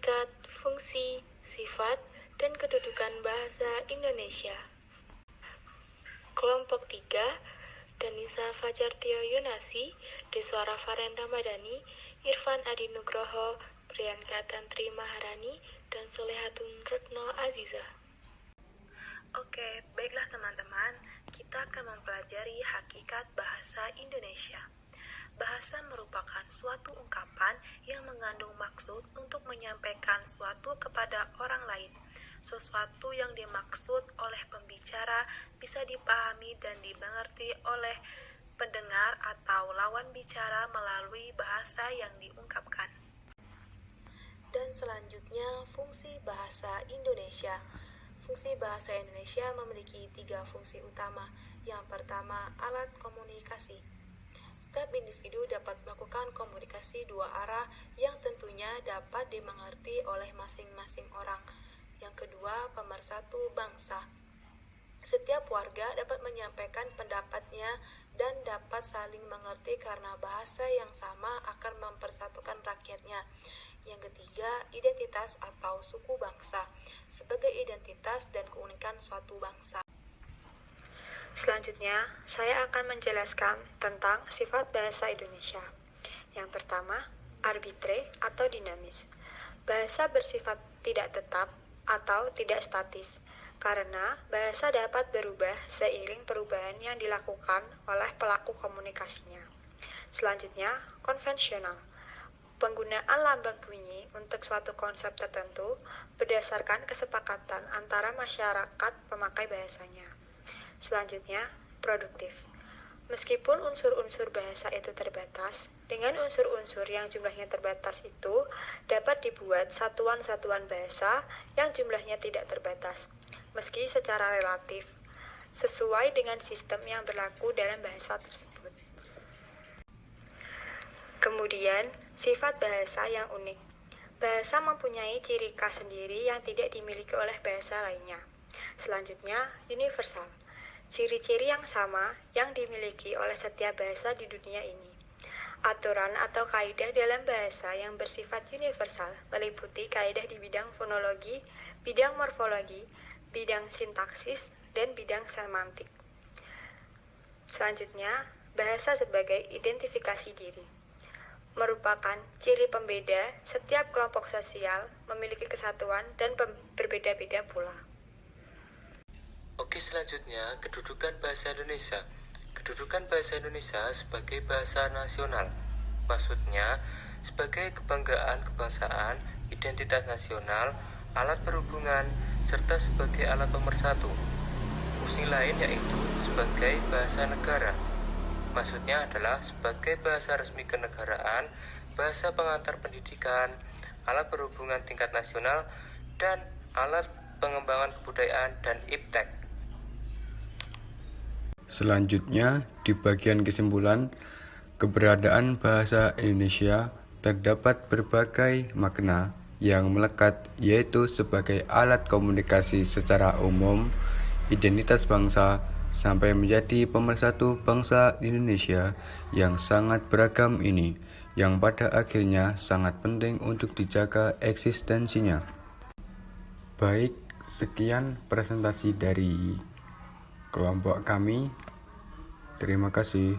Hakikat, fungsi, sifat, dan kedudukan bahasa Indonesia. Kelompok 3, Danisa Fajartio Yunasi, Deswara Faren Ramadhani, Irfan Adi Nugroho, Priyanka Tantri Maharani, dan Solehatun Retno Aziza. Oke, baiklah teman-teman, kita akan mempelajari hakikat bahasa Indonesia. Bahasa merupakan suatu ungkapan yang mengandung maksud untuk menyampaikan suatu kepada orang lain. Sesuatu yang dimaksud oleh pembicara bisa dipahami dan dimengerti oleh pendengar atau lawan bicara melalui bahasa yang diungkapkan. Dan selanjutnya, fungsi bahasa Indonesia. Fungsi bahasa Indonesia memiliki 3 fungsi utama. Yang pertama, alat komunikasi. Setiap individu dapat melakukan komunikasi 2 arah yang tentunya dapat dimengerti oleh masing-masing orang. Yang kedua, pemersatu bangsa. Setiap warga dapat menyampaikan pendapatnya dan dapat saling mengerti karena bahasa yang sama akan mempersatukan rakyatnya. Yang ketiga, identitas atau suku bangsa, sebagai identitas dan keunikan suatu bangsa. Selanjutnya, saya akan menjelaskan tentang sifat bahasa Indonesia. Yang pertama, arbitre atau dinamis. Bahasa bersifat tidak tetap atau tidak statis, karena bahasa dapat berubah seiring perubahan yang dilakukan oleh pelaku komunikasinya. Selanjutnya, konvensional. Penggunaan lambang bunyi untuk suatu konsep tertentu berdasarkan kesepakatan antara masyarakat pemakai bahasanya. Selanjutnya, produktif. Meskipun unsur-unsur bahasa itu terbatas, dengan unsur-unsur yang jumlahnya terbatas itu dapat dibuat satuan-satuan bahasa yang jumlahnya tidak terbatas, meski secara relatif, sesuai dengan sistem yang berlaku dalam bahasa tersebut. Kemudian, sifat bahasa yang unik. Bahasa mempunyai ciri khas sendiri yang tidak dimiliki oleh bahasa lainnya. Selanjutnya, universal. Ciri-ciri yang sama yang dimiliki oleh setiap bahasa di dunia ini. Aturan atau kaidah dalam bahasa yang bersifat universal meliputi kaidah di bidang fonologi, bidang morfologi, bidang sintaksis, dan bidang semantik. Selanjutnya, bahasa sebagai identifikasi diri. Merupakan ciri pembeda setiap kelompok sosial memiliki kesatuan dan berbeda-beda pula. Oke, selanjutnya kedudukan bahasa Indonesia. Kedudukan bahasa Indonesia sebagai bahasa nasional. Maksudnya, sebagai kebanggaan kebangsaan, identitas nasional, alat perhubungan, serta sebagai alat pemersatu. Fungsi lain yaitu sebagai bahasa negara. Maksudnya adalah sebagai bahasa resmi kenegaraan, bahasa pengantar pendidikan, alat perhubungan tingkat nasional, dan alat pengembangan kebudayaan dan iptek. Selanjutnya, di bagian kesimpulan, keberadaan bahasa Indonesia terdapat berbagai makna yang melekat, yaitu sebagai alat komunikasi secara umum, identitas bangsa, sampai menjadi pemersatu bangsa Indonesia yang sangat beragam ini, yang pada akhirnya sangat penting untuk dijaga eksistensinya. Baik, sekian presentasi dari kelompok kami. Terima kasih.